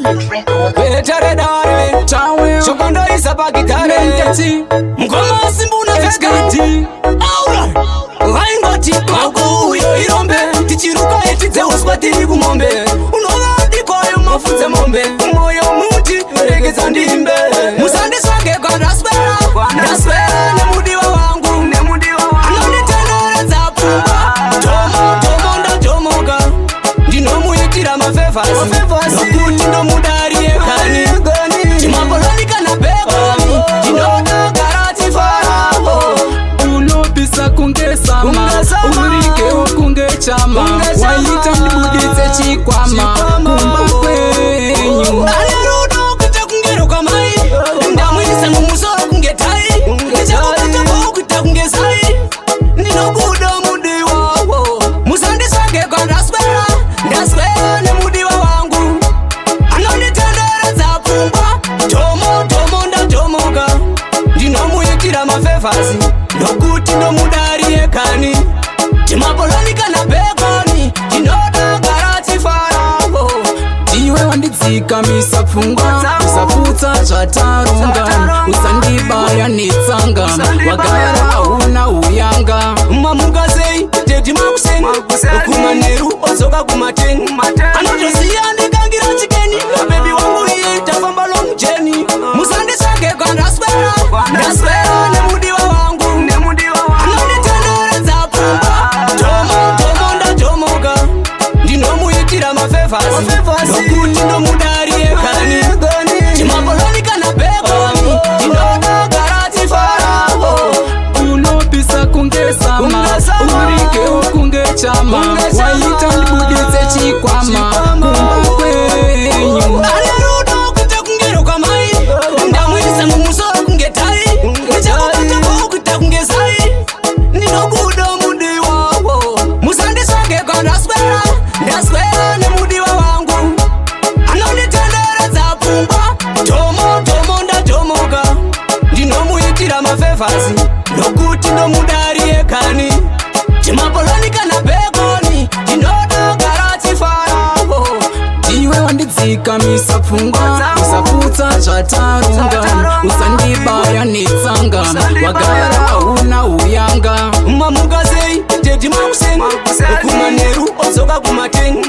Betare dare Chawe Shokondo isapa gitare Mkoma simbuna fekati Alright Vaingoti Magu irombe Tichiruka etize uswatiri kumombe Unoga dikoyo mafuze mombe Moyo muti regeza ndimbe Musande swage kwa ndaswera Ndaswera nemudiwa wangu Anonitendere zapuba Dhomo nda Dhomoga Ndinomuitira mafevasi Nokuti ndomudari ekani Timapolonika na begoni Ndinoda garati farabo Unobisa kunge sama Urike kunge chama Waita ndibuditse chikwama Kumba kwenyu Alirudo kuta kungero kwa mai Ndamwisa ngumusoro kunge tai Nichakupata kukuta kunge sai Ndinobudo mudi wawo Musandi swage kwa ndaswera Ndaswera nemudiwa wangu Anonitendere zapumbwa Dhomo nda Dhomoga Ndinomuitira mafevasi Nokuti ndomudari ekani Timapolonika na begoni Ndinoda garati farabo Iwe wandidzika misapfungwa Usaputsa zvatarunga Usandibaya netsanga Wagara una uyanga Mamugazei Tedi makuseni Kumaneru ozoka kumateni Anotoziya ndikangira chikeni Baby wangu iye tafamba lomjeni Musandi swage kwa ndaswera Ndaswera nemudiwa wangu Anonitendere zapuba Dhomo nda Dhomoga Ndinomuitira mafevasi Nokuti ndomudari ekani Timapolonika na begoni Ndinoda garati farabo Unobisa kunge sama Urike kunge chama Waita ndibuditse chikwama Kumba kwenyu Alirudo kuta kungero kwa mai Ndamwisa ngumusoro kunge tai Nichakupata kukuta kunge sai Ndinobudo mudi wawo Musandi swage kwa ndaswera Ndaswera nemudiwa wangu Anonitendere zapumbwa Dhomo nda Dhomoga Ndinomuitira mafevasi Nokuti ndomudari ekani Timapolonika na begoni Ndinoda garati farabo Iwe wandidzika misapfungwa Usaputsa zvatarunga Usandibaya netsanga Wagara una uyanga Mamugazei Tedi makuseni Kumaneru ozoka kumateni